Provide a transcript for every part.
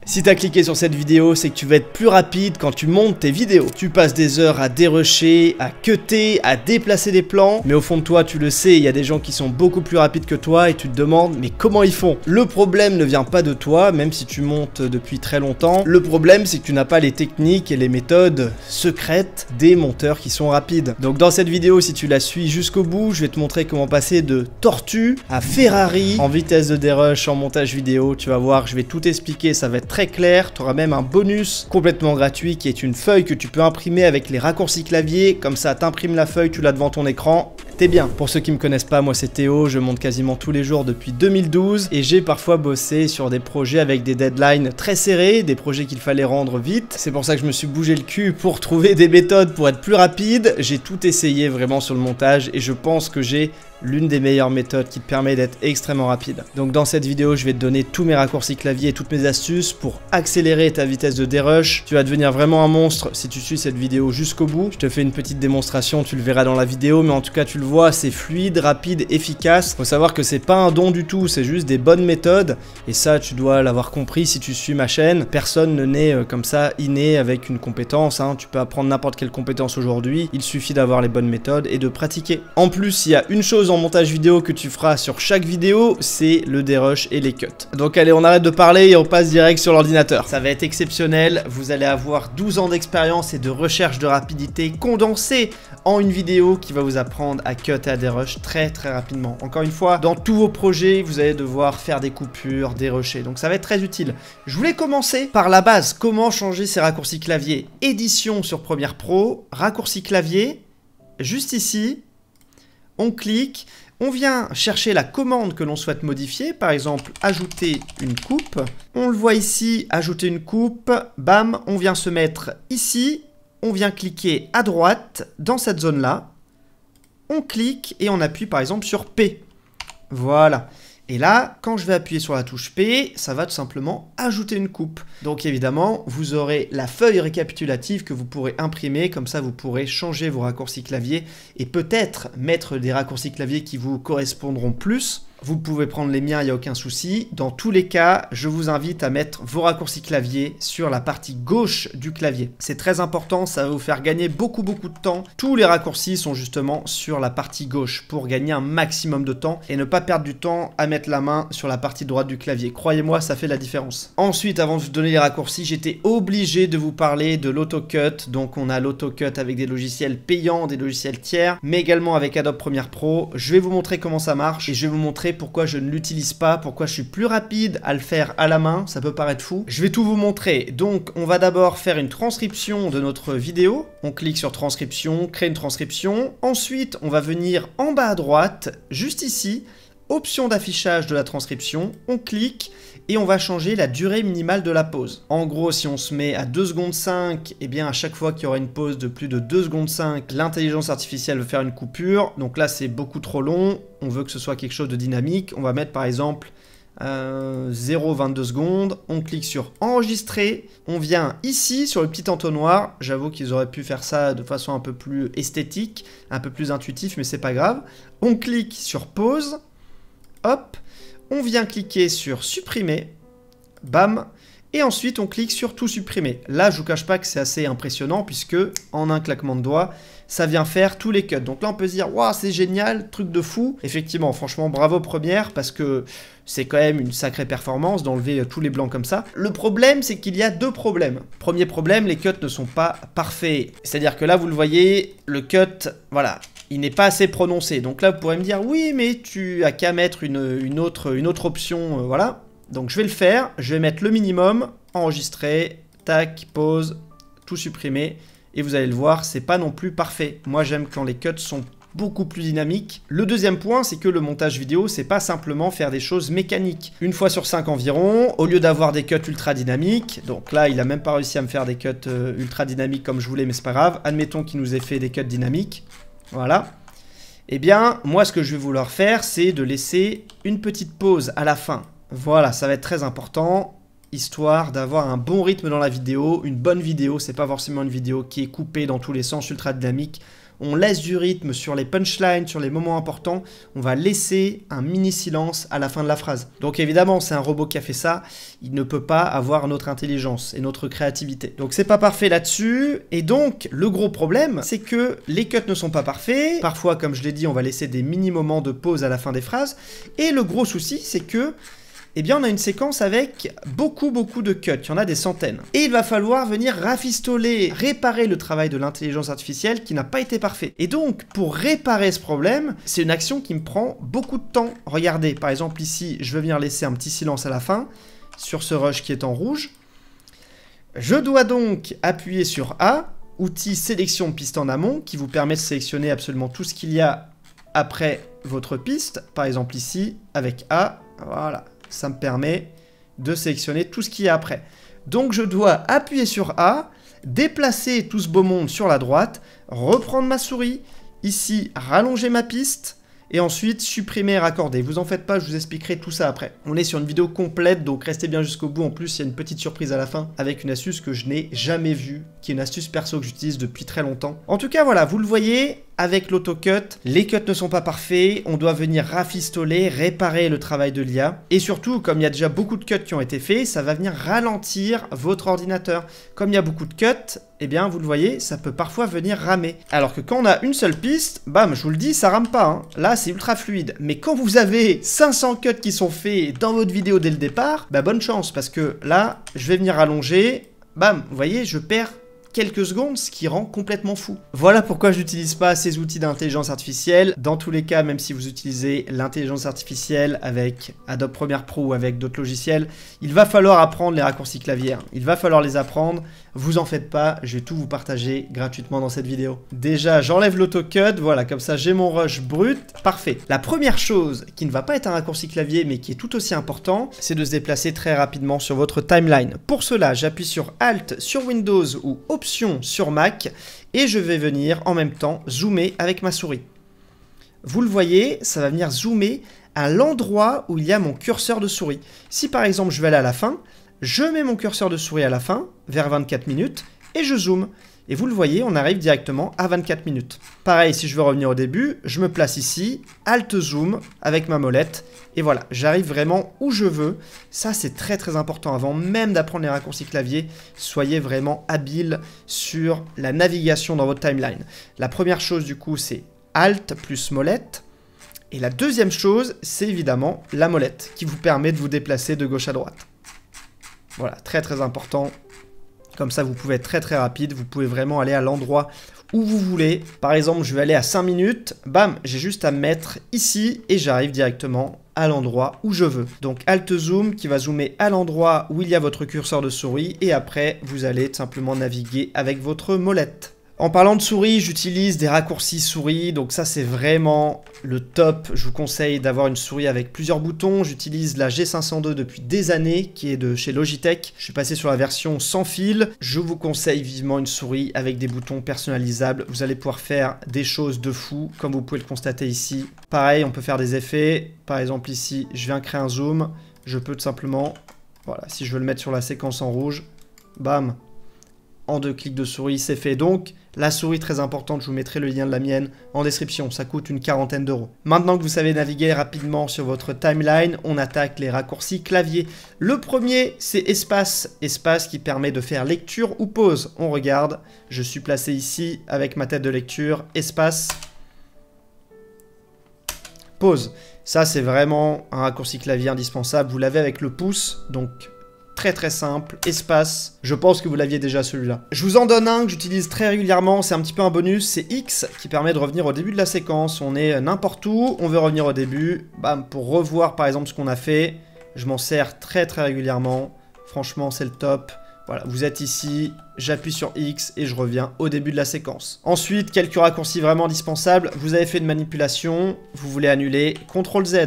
Si t'as cliqué sur cette vidéo, c'est que tu vas être plus rapide quand tu montes tes vidéos. Tu passes des heures à dérusher, à cutter, à déplacer des plans, mais au fond de toi, tu le sais, il y a des gens qui sont beaucoup plus rapides que toi et tu te demandes, mais comment ils font? Le problème ne vient pas de toi, même si tu montes depuis très longtemps. Le problème, c'est que tu n'as pas les techniques et les méthodes secrètes des monteurs qui sont rapides. Donc dans cette vidéo, si tu la suis jusqu'au bout, je vais te montrer comment passer de tortue à Ferrari en vitesse de dérush, en montage vidéo. Tu vas voir, je vais tout expliquer, ça va être très clair. Tu auras même un bonus complètement gratuit qui est une feuille que tu peux imprimer avec les raccourcis clavier. Comme ça, t'imprimes la feuille, tu l'as devant ton écran. T'es bien. Pour ceux qui me connaissent pas, moi c'est Théo, je monte quasiment tous les jours depuis 2012 et j'ai parfois bossé sur des projets avec des deadlines très serrés, des projets qu'il fallait rendre vite. C'est pour ça que je me suis bougé le cul pour trouver des méthodes pour être plus rapide. J'ai tout essayé vraiment sur le montage et je pense que j'ai l'une des meilleures méthodes qui te permet d'être extrêmement rapide. Donc dans cette vidéo, je vais te donner tous mes raccourcis clavier et toutes mes astuces pour accélérer ta vitesse de dérush. Tu vas devenir vraiment un monstre si tu suis cette vidéo jusqu'au bout. Je te fais une petite démonstration, tu le verras dans la vidéo, mais en tout cas tu le vois, c'est fluide, rapide, efficace. Faut savoir que c'est pas un don du tout, c'est juste des bonnes méthodes et ça tu dois l'avoir compris si tu suis ma chaîne. Personne ne naît comme ça inné avec une compétence, hein. Tu peux apprendre n'importe quelle compétence aujourd'hui, il suffit d'avoir les bonnes méthodes et de pratiquer. En plus, il y a une chose en montage vidéo que tu feras sur chaque vidéo, c'est le dérush et les cuts. Donc allez, on arrête de parler et on passe direct sur l'ordinateur. Ça va être exceptionnel, vous allez avoir 12 ans d'expérience et de recherche de rapidité condensée en une vidéo qui va vous apprendre à cut et à dérush très rapidement. Encore une fois, dans tous vos projets, vous allez devoir faire des coupures, dérusher, donc ça va être très utile. Je voulais commencer par la base, comment changer ses raccourcis clavier. Édition sur Premiere Pro, raccourci clavier, juste ici, on clique, on vient chercher la commande que l'on souhaite modifier, par exemple ajouter une coupe. On le voit ici, ajouter une coupe, bam, on vient se mettre ici, on vient cliquer à droite dans cette zone-là, on clique et on appuie par exemple sur P. Voilà. Et là, quand je vais appuyer sur la touche P, ça va tout simplement ajouter une coupe. Donc évidemment, vous aurez la feuille récapitulative que vous pourrez imprimer, comme ça vous pourrez changer vos raccourcis clavier et peut-être mettre des raccourcis clavier qui vous correspondront plus. Vous pouvez prendre les miens, il n'y a aucun souci. Dans tous les cas, je vous invite à mettre vos raccourcis clavier sur la partie gauche du clavier. C'est très important, ça va vous faire gagner beaucoup de temps. Tous les raccourcis sont justement sur la partie gauche pour gagner un maximum de temps et ne pas perdre du temps à mettre la main sur la partie droite du clavier. Croyez-moi, ça fait la différence. Ensuite, avant de vous donner les raccourcis, j'étais obligé de vous parler de l'AutoCut. Donc on a l'AutoCut avec des logiciels payants, des logiciels tiers, mais également avec Adobe Premiere Pro. Je vais vous montrer comment ça marche et je vais vous montrer pourquoi je ne l'utilise pas, pourquoi je suis plus rapide à le faire à la main, ça peut paraître fou. Je vais tout vous montrer. Donc on va d'abord faire une transcription de notre vidéo. On clique sur transcription, créer une transcription. Ensuite, on va venir en bas à droite, juste ici, option d'affichage de la transcription, on clique et on va changer la durée minimale de la pause. En gros, si on se met à 2 secondes 5, et bien à chaque fois qu'il y aura une pause de plus de 2 secondes 5, l'intelligence artificielle va faire une coupure. Donc là, c'est beaucoup trop long. On veut que ce soit quelque chose de dynamique. On va mettre par exemple 0,22 secondes. On clique sur enregistrer. On vient ici sur le petit entonnoir. J'avoue qu'ils auraient pu faire ça de façon un peu plus esthétique, un peu plus intuitif, mais c'est pas grave. On clique sur pause. Hop. On vient cliquer sur supprimer, bam, et ensuite on clique sur tout supprimer. Là, je vous cache pas que c'est assez impressionnant puisque en un claquement de doigts, ça vient faire tous les cuts. Donc là, on peut se dire, waouh, c'est génial, truc de fou. Effectivement, franchement, bravo Premiere parce que c'est quand même une sacrée performance d'enlever tous les blancs comme ça. Le problème, c'est qu'il y a deux problèmes. Premier problème, les cuts ne sont pas parfaits. C'est-à-dire que là, vous le voyez, le cut, voilà, il n'est pas assez prononcé. Donc là, vous pourrez me dire, oui, mais tu as qu'à mettre une autre option, voilà. Donc je vais le faire, je vais mettre le minimum, enregistrer, tac, pause, tout supprimer. Et vous allez le voir, c'est pas non plus parfait. Moi, j'aime quand les cuts sont beaucoup plus dynamiques. Le deuxième point, c'est que le montage vidéo, c'est pas simplement faire des choses mécaniques. Une fois sur 5 environ, au lieu d'avoir des cuts ultra dynamiques, donc là, il a même pas réussi à me faire des cuts ultra dynamiques comme je voulais, mais c'est pas grave. Admettons qu'il nous ait fait des cuts dynamiques. Voilà. Eh bien, moi, ce que je vais vouloir faire, c'est de laisser une petite pause à la fin. Voilà, ça va être très important, histoire d'avoir un bon rythme dans la vidéo. Une bonne vidéo, c'est pas forcément une vidéo qui est coupée dans tous les sens, ultra dynamique. on laisse du rythme sur les punchlines, sur les moments importants, on va laisser un mini silence à la fin de la phrase. Donc évidemment, c'est un robot qui a fait ça, il ne peut pas avoir notre intelligence et notre créativité. Donc c'est pas parfait là-dessus, et donc le gros problème, c'est que les cuts ne sont pas parfaits, parfois comme je l'ai dit, on va laisser des mini moments de pause à la fin des phrases, et le gros souci, c'est que eh bien on a une séquence avec beaucoup de cuts, il y en a des centaines. Et il va falloir venir rafistoler, réparer le travail de l'intelligence artificielle qui n'a pas été parfait. Et donc, pour réparer ce problème, c'est une action qui me prend beaucoup de temps. Regardez, par exemple ici, je vais venir laisser un petit silence à la fin, sur ce rush qui est en rouge. Je dois donc appuyer sur A, outil sélection de piste en amont, qui vous permet de sélectionner absolument tout ce qu'il y a après votre piste. Par exemple ici, avec A, voilà. Ça me permet de sélectionner tout ce qu'il y a après. Donc je dois appuyer sur A, déplacer tout ce beau monde sur la droite, reprendre ma souris, ici rallonger ma piste, et ensuite supprimer et raccorder. Vous en faites pas, je vous expliquerai tout ça après. On est sur une vidéo complète, donc restez bien jusqu'au bout. En plus, il y a une petite surprise à la fin avec une astuce que je n'ai jamais vue, qui est une astuce perso que j'utilise depuis très longtemps. En tout cas, voilà, vous le voyez, avec l'auto-cut, les cuts ne sont pas parfaits, on doit venir rafistoler, réparer le travail de l'IA. Et surtout, comme il y a déjà beaucoup de cuts qui ont été faits, ça va venir ralentir votre ordinateur. Comme il y a beaucoup de cuts, eh bien, vous le voyez, ça peut parfois venir ramer. Alors que quand on a une seule piste, bam, je vous le dis, ça rame pas. Hein. Là, c'est ultra fluide. Mais quand vous avez 500 cuts qui sont faits dans votre vidéo dès le départ, bah bonne chance, parce que là, je vais venir allonger, bam, vous voyez, je perds quelques secondes, ce qui rend complètement fou. Voilà pourquoi je n'utilise pas ces outils d'intelligence artificielle. Dans tous les cas, même si vous utilisez l'intelligence artificielle avec Adobe Premiere Pro ou avec d'autres logiciels, il va falloir apprendre les raccourcis clavier. Il va falloir les apprendre. Vous en faites pas, je vais tout vous partager gratuitement dans cette vidéo. Déjà, j'enlève l'auto-cut, voilà, comme ça j'ai mon rush brut, parfait. La première chose qui ne va pas être un raccourci clavier, mais qui est tout aussi important, c'est de se déplacer très rapidement sur votre timeline. Pour cela, j'appuie sur Alt sur Windows ou Option sur Mac, et je vais venir en même temps zoomer avec ma souris. Vous le voyez, ça va venir zoomer à l'endroit où il y a mon curseur de souris. Si par exemple je vais aller à la fin, je mets mon curseur de souris à la fin, vers 24 minutes, et je zoome. Et vous le voyez, on arrive directement à 24 minutes. Pareil, si je veux revenir au début, je me place ici, Alt Zoom avec ma molette, et voilà, j'arrive vraiment où je veux. Ça, c'est très important. Avant même d'apprendre les raccourcis clavier, soyez vraiment habile sur la navigation dans votre timeline. La première chose, du coup, c'est Alt plus molette. Et la deuxième chose, c'est évidemment la molette, qui vous permet de vous déplacer de gauche à droite. Voilà, très important. Comme ça, vous pouvez être très rapide. Vous pouvez vraiment aller à l'endroit où vous voulez. Par exemple, je vais aller à 5 minutes. Bam, j'ai juste à me mettre ici et j'arrive directement à l'endroit où je veux. Donc, Alt Zoom qui va zoomer à l'endroit où il y a votre curseur de souris. Et après, vous allez tout simplement naviguer avec votre molette. En parlant de souris, j'utilise des raccourcis souris, donc ça c'est vraiment le top. Je vous conseille d'avoir une souris avec plusieurs boutons. J'utilise la G502 depuis des années, qui est de chez Logitech. Je suis passé sur la version sans fil. Je vous conseille vivement une souris avec des boutons personnalisables. Vous allez pouvoir faire des choses de fou, comme vous pouvez le constater ici. Pareil, on peut faire des effets. Par exemple ici, je viens créer un zoom. Je peux tout simplement, voilà, si je veux le mettre sur la séquence en rouge, bam, en 2 clics de souris, c'est fait. Donc, la souris très importante, je vous mettrai le lien de la mienne en description, ça coûte une quarantaine d'euros. Maintenant que vous savez naviguer rapidement sur votre timeline, on attaque les raccourcis clavier. Le premier, c'est espace, espace qui permet de faire lecture ou pause. On regarde, je suis placé ici avec ma tête de lecture, espace, pause. Ça, c'est vraiment un raccourci clavier indispensable, vous l'avez avec le pouce, donc très simple, espace, je pense que vous l'aviez déjà celui-là. Je vous en donne un que j'utilise très régulièrement, c'est un petit peu un bonus, c'est X qui permet de revenir au début de la séquence. On est n'importe où, on veut revenir au début, bam, pour revoir par exemple ce qu'on a fait, je m'en sers très régulièrement, franchement c'est le top. Voilà, vous êtes ici, j'appuie sur X et je reviens au début de la séquence. Ensuite, quelques raccourcis vraiment indispensables, vous avez fait une manipulation, vous voulez annuler, CTRL Z.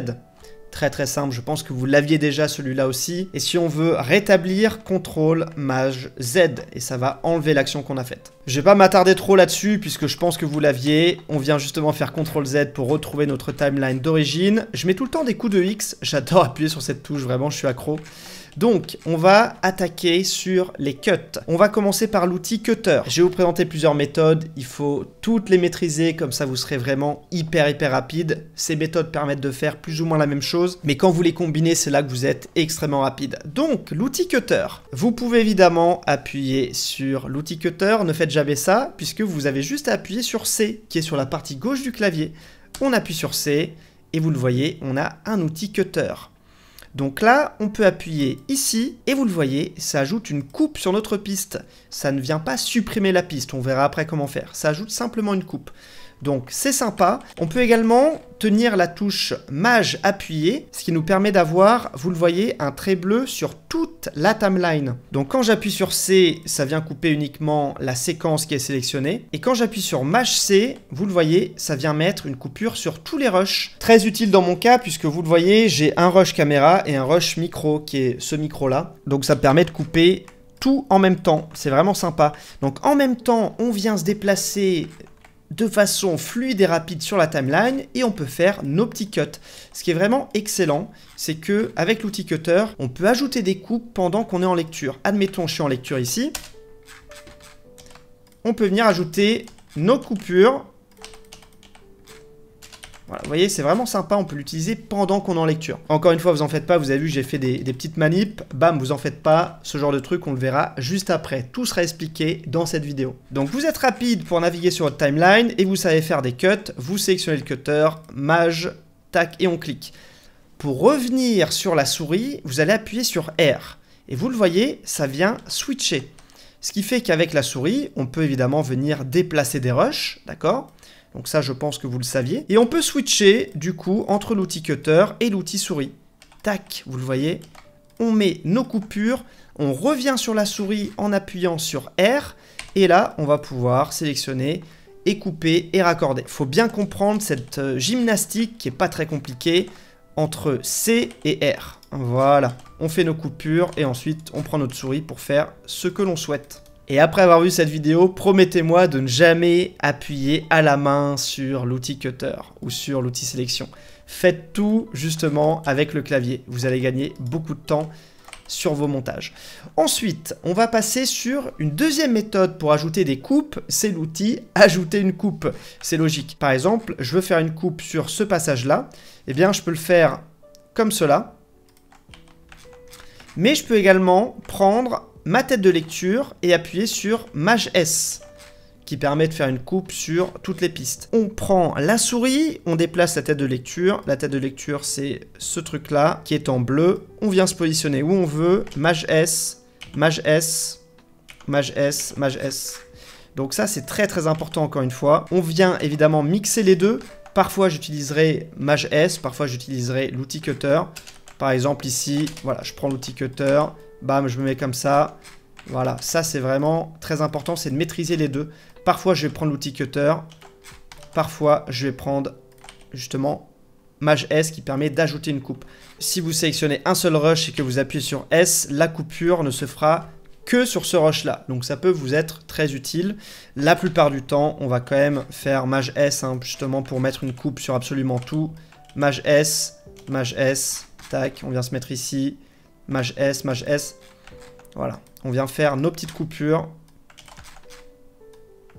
Très simple, je pense que vous l'aviez déjà celui-là aussi. Et si on veut rétablir, CTRL Maj Z, et ça va enlever l'action qu'on a faite. Je vais pas m'attarder trop là-dessus, puisque je pense que vous l'aviez. On vient justement faire CTRL Z pour retrouver notre timeline d'origine. Je mets tout le temps des coups de X, j'adore appuyer sur cette touche, vraiment je suis accro. Donc, on va attaquer sur les cuts. On va commencer par l'outil cutter. Je vais vous présenter plusieurs méthodes. Il faut toutes les maîtriser, comme ça vous serez vraiment hyper rapide. Ces méthodes permettent de faire plus ou moins la même chose, mais quand vous les combinez, c'est là que vous êtes extrêmement rapide. Donc, l'outil cutter. Vous pouvez évidemment appuyer sur l'outil cutter. Ne faites jamais ça, puisque vous avez juste à appuyer sur C, qui est sur la partie gauche du clavier. On appuie sur C, et vous le voyez, on a un outil cutter. Donc là, on peut appuyer ici, et vous le voyez, ça ajoute une coupe sur notre piste. Ça ne vient pas supprimer la piste, on verra après comment faire. Ça ajoute simplement une coupe. Donc c'est sympa. On peut également tenir la touche Maj appuyée, ce qui nous permet d'avoir, vous le voyez, un trait bleu sur toute la timeline. Donc quand j'appuie sur C, ça vient couper uniquement la séquence qui est sélectionnée. Et quand j'appuie sur Maj C, vous le voyez, ça vient mettre une coupure sur tous les rushs. Très utile dans mon cas, puisque vous le voyez, j'ai un rush caméra et un rush micro, qui est ce micro-là. Donc ça me permet de couper tout en même temps. C'est vraiment sympa. Donc en même temps, on vient se déplacer de façon fluide et rapide sur la timeline et on peut faire nos petits cuts. Ce qui est vraiment excellent, c'est que avec l'outil cutter, on peut ajouter des coupes pendant qu'on est en lecture. Admettons, je suis en lecture ici. On peut venir ajouter nos coupures. Voilà, vous voyez, c'est vraiment sympa, on peut l'utiliser pendant qu'on est en lecture. Encore une fois, vous en faites pas, vous avez vu, j'ai fait des petites manips. Bam, vous en faites pas, ce genre de truc, on le verra juste après. Tout sera expliqué dans cette vidéo. Donc, vous êtes rapide pour naviguer sur votre timeline et vous savez faire des cuts. Vous sélectionnez le cutter, Maj, tac, et on clique. Pour revenir sur la souris, vous allez appuyer sur R. Et vous le voyez, ça vient switcher. Ce qui fait qu'avec la souris, on peut évidemment venir déplacer des rushs, d'accord ? Donc ça, je pense que vous le saviez. Et on peut switcher, du coup, entre l'outil cutter et l'outil souris. Tac, vous le voyez. On met nos coupures, on revient sur la souris en appuyant sur R. Et là, on va pouvoir sélectionner et couper et raccorder. Il faut bien comprendre cette gymnastique qui n'est pas très compliquée entre C et R. Voilà, on fait nos coupures et ensuite, on prend notre souris pour faire ce que l'on souhaite. Et après avoir vu cette vidéo, promettez-moi de ne jamais appuyer à la main sur l'outil cutter ou sur l'outil sélection. Faites tout justement avec le clavier. Vous allez gagner beaucoup de temps sur vos montages. Ensuite, on va passer sur une deuxième méthode pour ajouter des coupes. C'est l'outil ajouter une coupe. C'est logique. Par exemple, je veux faire une coupe sur ce passage-là. Eh bien, je peux le faire comme cela. Mais je peux également prendre ma tête de lecture et appuyer sur Maj S qui permet de faire une coupe sur toutes les pistes. On prend la souris, on déplace la tête de lecture. La tête de lecture, c'est ce truc-là qui est en bleu. On vient se positionner où on veut. Maj S, Maj S, Maj S, Maj S. Donc ça, c'est très important encore une fois. On vient évidemment mixer les deux. Parfois, j'utiliserai Maj S, parfois j'utiliserai l'outil cutter. Par exemple ici, voilà, je prends l'outil cutter. Bam, je me mets comme ça. Voilà, ça c'est vraiment très important, c'est de maîtriser les deux. Parfois, je vais prendre l'outil cutter. Parfois, je vais prendre justement Maj S qui permet d'ajouter une coupe. Si vous sélectionnez un seul rush et que vous appuyez sur S, la coupure ne se fera que sur ce rush-là. Donc ça peut vous être très utile. La plupart du temps, on va quand même faire Maj S hein, justement pour mettre une coupe sur absolument tout. Maj S, tac, on vient se mettre ici. Maj S. Voilà, on vient faire nos petites coupures.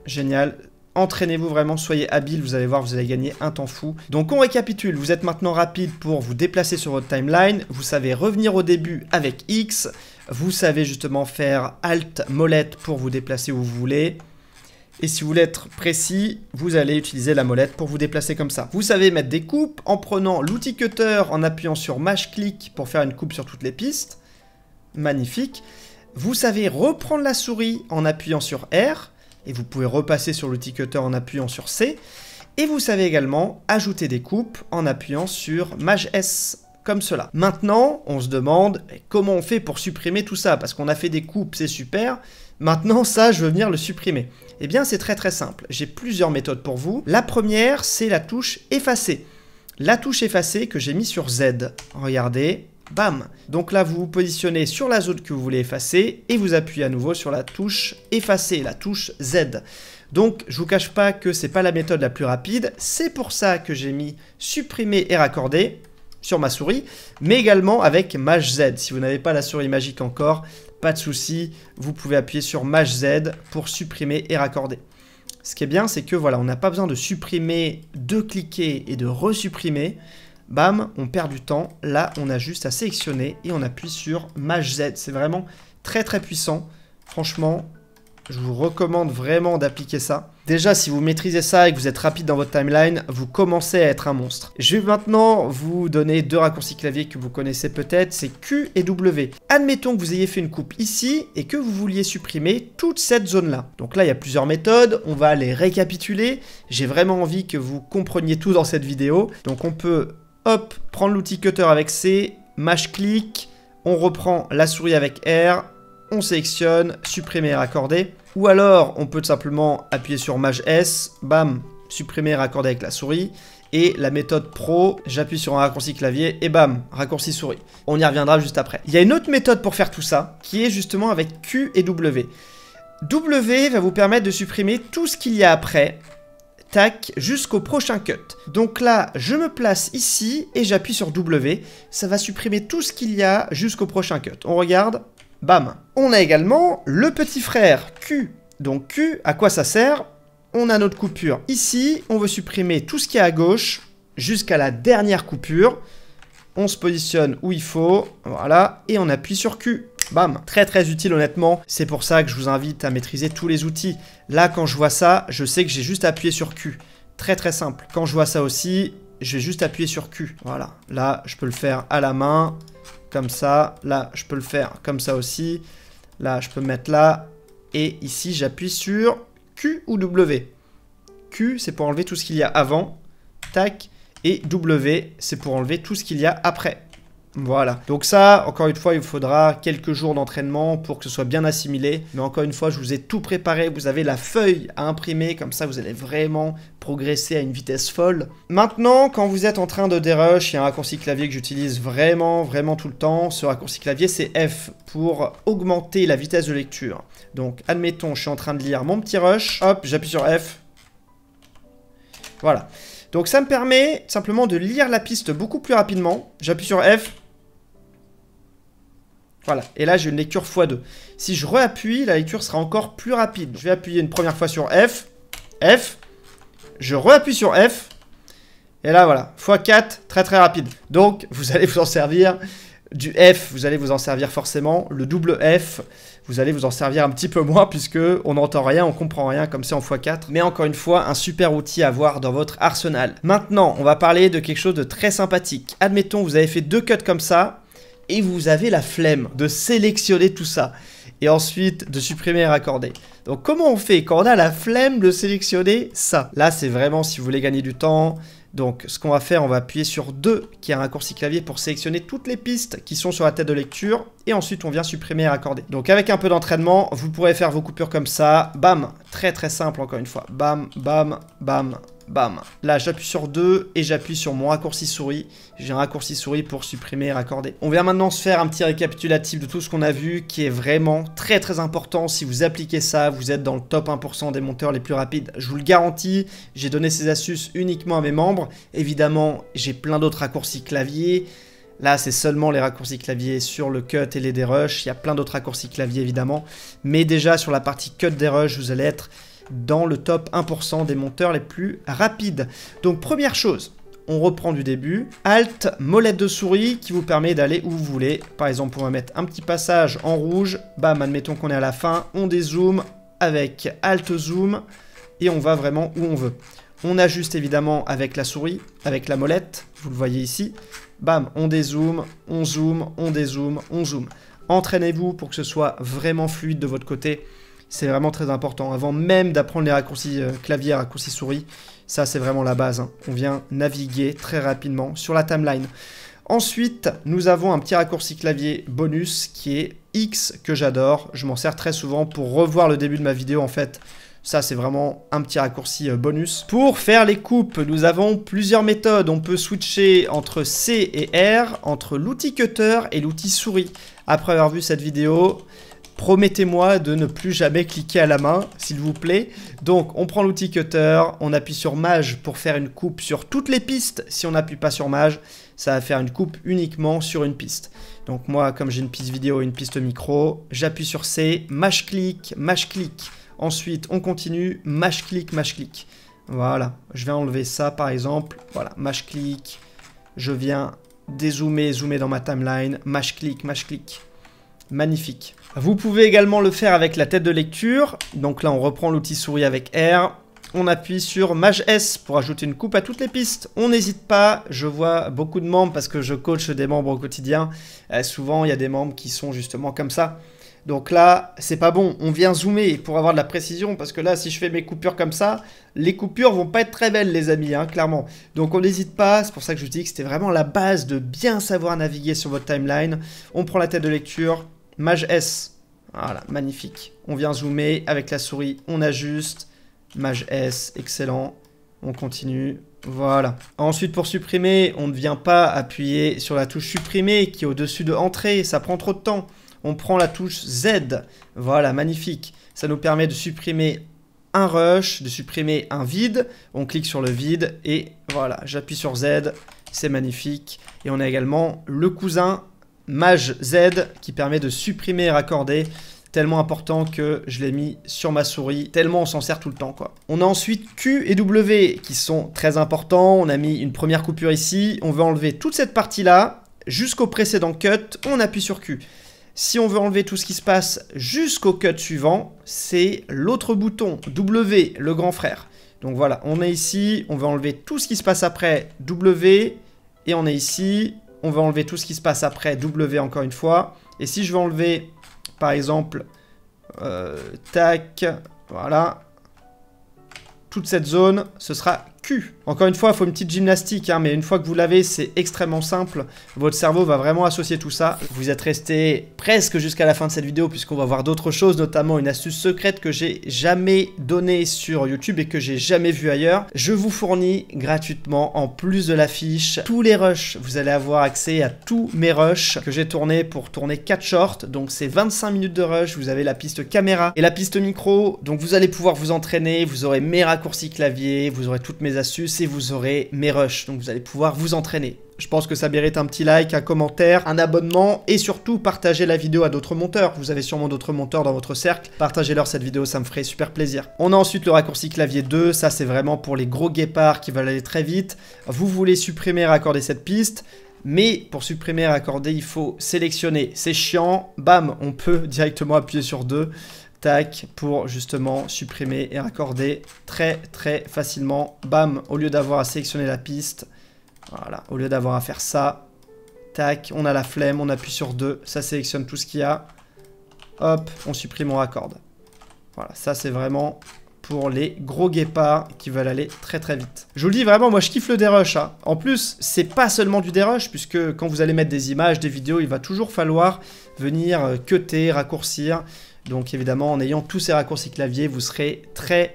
Génial. Entraînez-vous vraiment, soyez habile, vous allez voir, vous allez gagner un temps fou. Donc on récapitule, vous êtes maintenant rapide pour vous déplacer sur votre timeline. Vous savez revenir au début avec X. Vous savez justement faire Alt molette pour vous déplacer où vous voulez. Et si vous voulez être précis, vous allez utiliser la molette pour vous déplacer comme ça. Vous savez mettre des coupes en prenant l'outil cutter, en appuyant sur Maj clic pour faire une coupe sur toutes les pistes. Magnifique. Vous savez reprendre la souris en appuyant sur R. Et vous pouvez repasser sur l'outil cutter en appuyant sur C. Et vous savez également ajouter des coupes en appuyant sur Maj S. Comme cela. Maintenant, on se demande comment on fait pour supprimer tout ça. Parce qu'on a fait des coupes, c'est super. Maintenant, ça, je veux venir le supprimer. Eh bien, c'est très simple. J'ai plusieurs méthodes pour vous. La première, c'est la touche effacer. La touche effacer que j'ai mis sur Z. Regardez, bam. Donc là, vous vous positionnez sur la zone que vous voulez effacer et vous appuyez à nouveau sur la touche effacer, la touche Z. Donc, je vous cache pas que c'est pas la méthode la plus rapide. C'est pour ça que j'ai mis supprimer et raccorder. sur ma souris, mais également avec Maj Z. Si vous n'avez pas la souris magique encore, pas de souci, vous pouvez appuyer sur Maj Z pour supprimer et raccorder. Ce qui est bien, c'est que voilà, on n'a pas besoin de supprimer, de cliquer et de resupprimer. Bam, on perd du temps. Là, on a juste à sélectionner et on appuie sur Maj Z. C'est vraiment très très puissant. Franchement, je vous recommande vraiment d'appliquer ça. Déjà, si vous maîtrisez ça et que vous êtes rapide dans votre timeline, vous commencez à être un monstre. Je vais maintenant vous donner deux raccourcis clavier que vous connaissez peut-être, c'est Q et W. Admettons que vous ayez fait une coupe ici et que vous vouliez supprimer toute cette zone-là. Donc là, il y a plusieurs méthodes, on va les récapituler. J'ai vraiment envie que vous compreniez tout dans cette vidéo. Donc on peut, hop, prendre l'outil cutter avec C, Maj-clic, on reprend la souris avec R, on sélectionne, supprimer et raccorder. Ou alors, on peut tout simplement appuyer sur Maj S, bam, supprimer et raccorder avec la souris. Et la méthode pro, j'appuie sur un raccourci clavier et bam, raccourci souris. On y reviendra juste après. Il y a une autre méthode pour faire tout ça, qui est justement avec Q et W. W va vous permettre de supprimer tout ce qu'il y a après, tac, jusqu'au prochain cut. Donc là, je me place ici et j'appuie sur W. Ça va supprimer tout ce qu'il y a jusqu'au prochain cut. On regarde. Bam. On a également le petit frère Q. Donc Q, à quoi ça sert? On a notre coupure ici. On veut supprimer tout ce qui est à gauche jusqu'à la dernière coupure. On se positionne où il faut. Voilà. Et on appuie sur Q. Bam. Très très utile honnêtement. C'est pour ça que je vous invite à maîtriser tous les outils. Là, quand je vois ça, je sais que j'ai juste appuyé sur Q. Très très simple. Quand je vois ça aussi, je vais juste appuyer sur Q. Voilà. Là, je peux le faire à la main. Comme ça, là, je peux le faire comme ça aussi. Là, je peux me mettre là. Et ici, j'appuie sur Q ou W. Q, c'est pour enlever tout ce qu'il y a avant. Tac. Et W, c'est pour enlever tout ce qu'il y a après. Voilà. Donc ça, encore une fois, il vous faudra quelques jours d'entraînement pour que ce soit bien assimilé. Mais encore une fois, je vous ai tout préparé. Vous avez la feuille à imprimer. Comme ça, vous allez vraiment progresser à une vitesse folle. Maintenant, quand vous êtes en train de dérush, il y a un raccourci clavier que j'utilise vraiment tout le temps. Ce raccourci clavier, c'est F pour augmenter la vitesse de lecture. Donc, admettons, je suis en train de lire mon petit rush. Hop, j'appuie sur F. Voilà. Donc ça me permet simplement de lire la piste beaucoup plus rapidement. J'appuie sur F. Voilà, et là j'ai une lecture x2. Si je réappuie, la lecture sera encore plus rapide. Je vais appuyer une première fois sur F. F. Je réappuie sur F. Et là voilà, x4, très très rapide. Donc vous allez vous en servir. Du F, vous allez vous en servir forcément. Le double F, vous allez vous en servir un petit peu moins puisque on n'entend rien, on comprend rien comme c'est en x4. Mais encore une fois, un super outil à avoir dans votre arsenal. Maintenant, on va parler de quelque chose de très sympathique. Admettons, vous avez fait 2 cuts comme ça et vous avez la flemme de sélectionner tout ça et ensuite de supprimer et raccorder. Donc comment on fait quand on a la flemme de sélectionner ça? Là, c'est vraiment si vous voulez gagner du temps. Donc ce qu'on va faire, on va appuyer sur 2, qui est un raccourci clavier pour sélectionner toutes les pistes qui sont sur la tête de lecture. Et ensuite, on vient supprimer et raccorder. Donc avec un peu d'entraînement, vous pourrez faire vos coupures comme ça. Bam, très très simple encore une fois. Bam, bam, bam, bam. Là, j'appuie sur 2 et j'appuie sur mon raccourci souris. J'ai un raccourci souris pour supprimer et raccorder. On vient maintenant se faire un petit récapitulatif de tout ce qu'on a vu, qui est vraiment très très important. Si vous appliquez ça, vous êtes dans le top 1% des monteurs les plus rapides. Je vous le garantis, j'ai donné ces astuces uniquement à mes membres. Évidemment, j'ai plein d'autres raccourcis clavier. Là, c'est seulement les raccourcis clavier sur le cut et les dérush. Il y a plein d'autres raccourcis clavier, évidemment. Mais déjà, sur la partie cut dérush, vous allez être dans le top 1% des monteurs les plus rapides. Donc, première chose, on reprend du début. Alt, molette de souris qui vous permet d'aller où vous voulez. Par exemple, on va mettre un petit passage en rouge. Bam, admettons qu'on est à la fin. On dézoome avec Alt Zoom et on va vraiment où on veut. On ajuste évidemment avec la souris, avec la molette, vous le voyez ici. Bam, on dézoome, on zoome, on dézoome, on zoome. Entraînez-vous pour que ce soit vraiment fluide de votre côté. C'est vraiment très important. Avant même d'apprendre les raccourcis clavier, raccourcis souris, ça c'est vraiment la base. Hein. On vient naviguer très rapidement sur la timeline. Ensuite, nous avons un petit raccourci clavier bonus qui est X que j'adore. Je m'en sers très souvent pour revoir le début de ma vidéo en fait. Ça, c'est vraiment un petit raccourci bonus. Pour faire les coupes, nous avons plusieurs méthodes. On peut switcher entre C et R, entre l'outil cutter et l'outil souris. Après avoir vu cette vidéo, promettez-moi de ne plus jamais cliquer à la main, s'il vous plaît. Donc, on prend l'outil cutter, on appuie sur Maj pour faire une coupe sur toutes les pistes. Si on n'appuie pas sur Maj, ça va faire une coupe uniquement sur une piste. Donc moi, comme j'ai une piste vidéo et une piste micro, j'appuie sur C, mâche-clic, mâche-clic. Ensuite, on continue, mâche-clic, mâche-clic. Voilà, je vais enlever ça par exemple. Voilà, mâche-clic. Je viens dézoomer, zoomer dans ma timeline. Mâche-clic, mâche-clic. Magnifique. Vous pouvez également le faire avec la tête de lecture. Donc là, on reprend l'outil souris avec R. On appuie sur Maj S pour ajouter une coupe à toutes les pistes. On n'hésite pas, je vois beaucoup de membres parce que je coach des membres au quotidien. Souvent, il y a des membres qui sont justement comme ça. Donc là, c'est pas bon. On vient zoomer pour avoir de la précision parce que là, si je fais mes coupures comme ça, les coupures vont pas être très belles, les amis, hein, clairement. Donc on n'hésite pas. C'est pour ça que je vous dis que c'était vraiment la base de bien savoir naviguer sur votre timeline. On prend la tête de lecture, Maj S. Voilà, magnifique. On vient zoomer avec la souris, on ajuste. Maj S, excellent. On continue. Voilà. Ensuite, pour supprimer, on ne vient pas appuyer sur la touche supprimer qui est au-dessus de entrée. Ça prend trop de temps. On prend la touche Z. Voilà, magnifique. Ça nous permet de supprimer un rush, de supprimer un vide. On clique sur le vide et voilà, j'appuie sur Z. C'est magnifique. Et on a également le cousin Maj Z qui permet de supprimer et raccorder. Tellement important que je l'ai mis sur ma souris, tellement on s'en sert tout le temps, quoi. On a ensuite Q et W qui sont très importants. On a mis une première coupure ici. On veut enlever toute cette partie-là jusqu'au précédent cut. On appuie sur Q. Si on veut enlever tout ce qui se passe jusqu'au cut suivant, c'est l'autre bouton, W, le grand frère. Donc voilà, on est ici, on veut enlever tout ce qui se passe après W, et on est ici, on veut enlever tout ce qui se passe après W encore une fois. Et si je veux enlever, par exemple, tac, voilà, toute cette zone, ce sera Q. Encore une fois, il faut une petite gymnastique, hein, mais une fois que vous l'avez, c'est extrêmement simple. Votre cerveau va vraiment associer tout ça. Vous êtes resté presque jusqu'à la fin de cette vidéo, puisqu'on va voir d'autres choses, notamment une astuce secrète que j'ai jamais donnée sur YouTube et que j'ai jamais vue ailleurs. Je vous fournis gratuitement, en plus de la fiche, tous les rushs. Vous allez avoir accès à tous mes rushs que j'ai tournés pour tourner 4 shorts. Donc c'est 25 minutes de rush. Vous avez la piste caméra et la piste micro. Donc vous allez pouvoir vous entraîner. Vous aurez mes raccourcis clavier, vous aurez toutes mes astuces et vous aurez mes rushs. Donc vous allez pouvoir vous entraîner. Je pense que ça mérite un petit like, un commentaire, un abonnement et surtout partager la vidéo à d'autres monteurs. Vous avez sûrement d'autres monteurs dans votre cercle. Partagez-leur cette vidéo, ça me ferait super plaisir. On a ensuite le raccourci clavier 2. Ça, c'est vraiment pour les gros guépards qui veulent aller très vite. Vous voulez supprimer et raccorder cette piste. Mais pour supprimer et raccorder, il faut sélectionner. C'est chiant. Bam, on peut directement appuyer sur 2. Tac, pour justement supprimer et raccorder très facilement. Bam, au lieu d'avoir à sélectionner la piste. Voilà, au lieu d'avoir à faire ça. Tac, on a la flemme, on appuie sur 2. Ça sélectionne tout ce qu'il y a. Hop, on supprime, on raccorde. Voilà, ça c'est vraiment pour les gros guépards qui veulent aller très vite. Je vous le dis vraiment, moi je kiffe le dérush. Hein. En plus, c'est pas seulement du dérush, puisque quand vous allez mettre des images, des vidéos, il va toujours falloir venir cutter, raccourcir. Donc évidemment, en ayant tous ces raccourcis clavier, vous serez très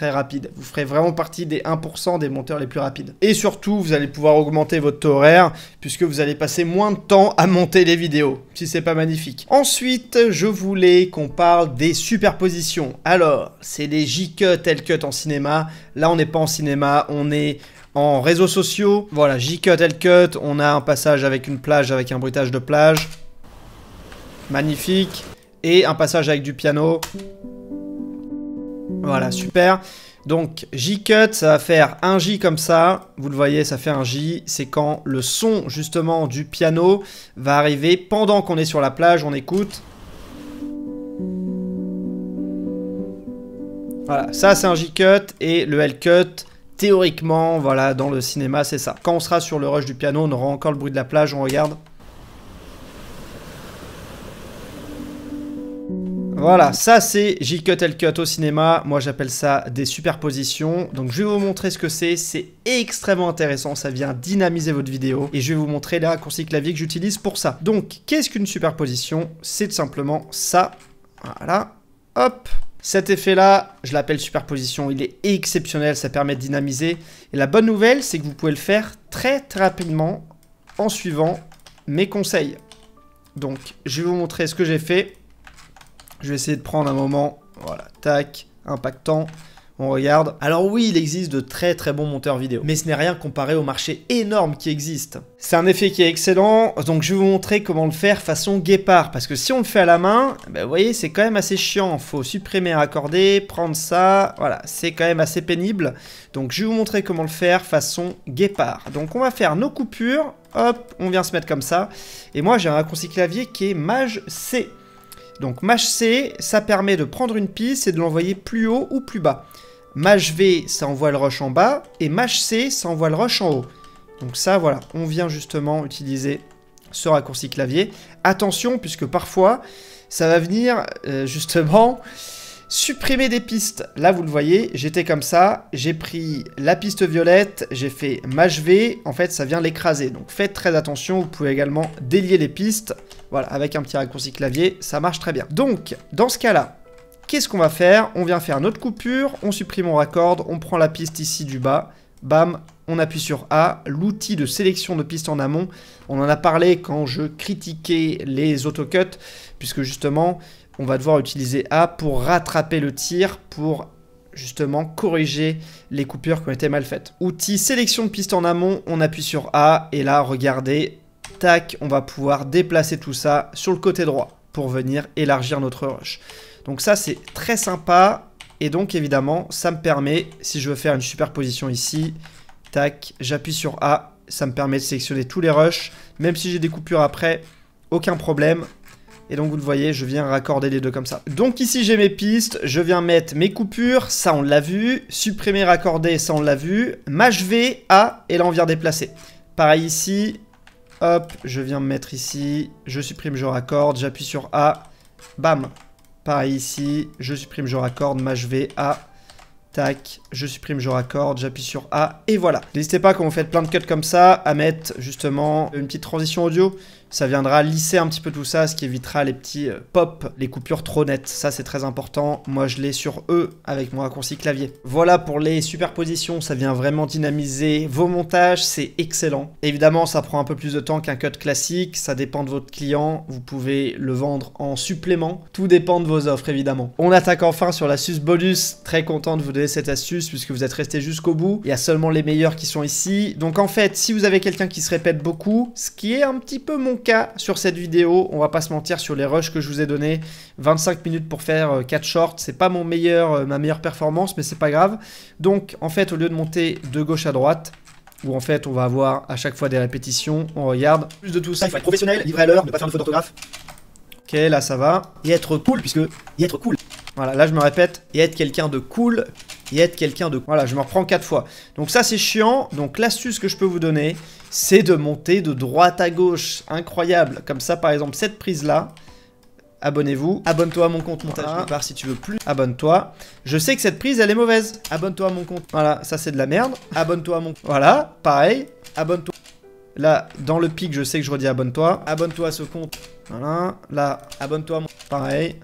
rapide. Vous ferez vraiment partie des 1% des monteurs les plus rapides. Et surtout, vous allez pouvoir augmenter votre taux horaire, puisque vous allez passer moins de temps à monter les vidéos, si c'est pas magnifique. Ensuite, je voulais qu'on parle des superpositions. Alors, c'est les J-Cut, L-Cut en cinéma. Là, on n'est pas en cinéma, on est en réseaux sociaux. Voilà, J-Cut, L-Cut, on a un passage avec une plage, avec un bruitage de plage. Magnifique. Et un passage avec du piano. Voilà, super. Donc, J-Cut, ça va faire un J comme ça. Vous le voyez, ça fait un J. C'est quand le son, justement, du piano va arriver pendant qu'on est sur la plage. On écoute. Voilà, ça, c'est un J-Cut. Et le L-Cut, théoriquement, voilà, dans le cinéma, c'est ça. Quand on sera sur le rush du piano, on aura encore le bruit de la plage. On regarde. Voilà, ça c'est J-Cut, L-Cut au cinéma. Moi j'appelle ça des superpositions. Donc je vais vous montrer ce que c'est. C'est extrêmement intéressant, ça vient dynamiser votre vidéo. Et je vais vous montrer les raccourcis clavier que j'utilise pour ça. Donc qu'est-ce qu'une superposition? C'est tout simplement ça. Voilà, hop. Cet effet-là, je l'appelle superposition. Il est exceptionnel, ça permet de dynamiser. Et la bonne nouvelle, c'est que vous pouvez le faire très rapidement en suivant mes conseils. Donc je vais vous montrer ce que j'ai fait. Je vais essayer de prendre un moment, voilà, tac, impactant. On regarde. Alors oui, il existe de très très bons monteurs vidéo, mais ce n'est rien comparé au marché énorme qui existe. C'est un effet qui est excellent, donc je vais vous montrer comment le faire façon guépard, parce que si on le fait à la main, ben, vous voyez, c'est quand même assez chiant. Faut supprimer, raccorder, prendre ça, voilà, c'est quand même assez pénible. Donc je vais vous montrer comment le faire façon guépard. Donc on va faire nos coupures, hop, on vient se mettre comme ça, et moi j'ai un raccourci clavier qui est Maj C. Donc Maj C, ça permet de prendre une piste et de l'envoyer plus haut ou plus bas. Maj V, ça envoie le rush en bas, et Maj C, ça envoie le rush en haut. Donc ça, voilà, on vient justement utiliser ce raccourci clavier. Attention, puisque parfois, ça va venir justement supprimer des pistes. Là, vous le voyez, j'étais comme ça, j'ai pris la piste violette, j'ai fait Maj V, en fait, ça vient l'écraser. Donc faites très attention, vous pouvez également délier les pistes. Voilà, avec un petit raccourci clavier, ça marche très bien. Donc, dans ce cas-là, qu'est-ce qu'on va faire? On vient faire notre coupure, on supprime, on raccorde, on prend la piste ici du bas, bam, on appuie sur A, l'outil de sélection de piste en amont. On en a parlé quand je critiquais les autocuts, puisque justement, on va devoir utiliser A pour rattraper le tir, pour justement corriger les coupures qui ont été mal faites. Outil sélection de piste en amont, on appuie sur A, et là, regardez, tac, on va pouvoir déplacer tout ça sur le côté droit pour venir élargir notre rush. Donc ça, c'est très sympa. Et donc, évidemment, ça me permet, si je veux faire une superposition ici, tac, j'appuie sur A. Ça me permet de sélectionner tous les rushs. Même si j'ai des coupures après, aucun problème. Et donc, vous le voyez, je viens raccorder les deux comme ça. Donc ici, j'ai mes pistes. Je viens mettre mes coupures. Ça, on l'a vu. Supprimer, raccorder, ça, on l'a vu. Maj V, A, et là, on vient déplacer. Pareil ici. Hop, je viens me mettre ici. Je supprime, je raccorde. J'appuie sur A. Bam. Pareil ici, je supprime, je raccorde, Maj V, A, tac, je supprime, je raccorde, j'appuie sur A, et voilà. N'hésitez pas, quand vous faites plein de cuts comme ça, à mettre justement une petite transition audio. Ça viendra lisser un petit peu tout ça, ce qui évitera les petits pop, les coupures trop nettes. Ça, c'est très important. Moi, je l'ai sur E avec mon raccourci clavier. Voilà pour les superpositions. Ça vient vraiment dynamiser vos montages. C'est excellent. Évidemment, ça prend un peu plus de temps qu'un cut classique. Ça dépend de votre client. Vous pouvez le vendre en supplément. Tout dépend de vos offres, évidemment. On attaque enfin sur l'astuce bonus. Très content de vous donner cette astuce puisque vous êtes resté jusqu'au bout. Il y a seulement les meilleurs qui sont ici. Donc, en fait, si vous avez quelqu'un qui se répète beaucoup, ce qui est un petit peu mon cas sur cette vidéo, on va pas se mentir, sur les rushs que je vous ai donné, 25 minutes pour faire 4 shorts, c'est pas ma meilleure performance, mais c'est pas grave. Donc en fait, au lieu de monter de gauche à droite, où en fait on va avoir à chaque fois des répétitions, on regarde. Plus de tout ça, il faut être professionnel, livrer à l'heure, ne pas faire de faute d'orthographe. Ok, là ça va. Et être cool, puisque y être cool. Voilà, là je me répète, et être quelqu'un de cool, et être quelqu'un de... Voilà, je me reprends 4 fois. Donc ça c'est chiant, donc l'astuce que je peux vous donner, c'est de monter de droite à gauche. Incroyable. Comme ça, par exemple, cette prise-là, abonnez-vous. Abonne-toi à mon compte montage guépard si tu veux plus. Abonne-toi. Je sais que cette prise, elle est mauvaise. Abonne-toi à mon compte. Voilà, ça c'est de la merde. Abonne-toi à mon... Voilà, pareil. Abonne-toi. Là, dans le pic, je sais que je redis abonne-toi. Abonne-toi à ce compte. Voilà. Là, abonne-toi à mon... Pareil.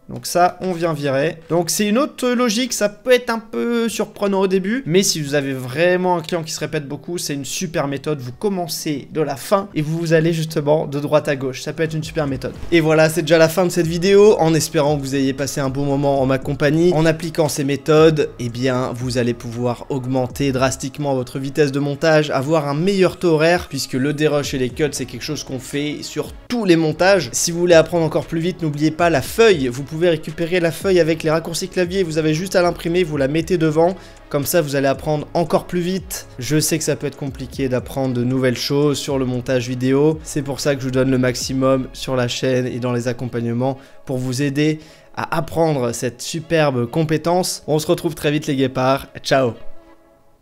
Donc ça, on vient virer. Donc c'est une autre logique, ça peut être un peu surprenant au début, mais si vous avez vraiment un client qui se répète beaucoup, c'est une super méthode. Vous commencez de la fin et vous allez justement de droite à gauche. Ça peut être une super méthode. Et voilà, c'est déjà la fin de cette vidéo. En espérant que vous ayez passé un bon moment en ma compagnie. En appliquant ces méthodes, eh bien, vous allez pouvoir augmenter drastiquement votre vitesse de montage, avoir un meilleur taux horaire, puisque le dérush et les cuts, c'est quelque chose qu'on fait sur tous les montages. Si vous voulez apprendre encore plus vite, n'oubliez pas la feuille. Vous pouvez récupérer la feuille avec les raccourcis clavier, vous avez juste à l'imprimer, vous la mettez devant, comme ça vous allez apprendre encore plus vite. Je sais que ça peut être compliqué d'apprendre de nouvelles choses sur le montage vidéo, c'est pour ça que je vous donne le maximum sur la chaîne et dans les accompagnements pour vous aider à apprendre cette superbe compétence. On se retrouve très vite les guépards, ciao.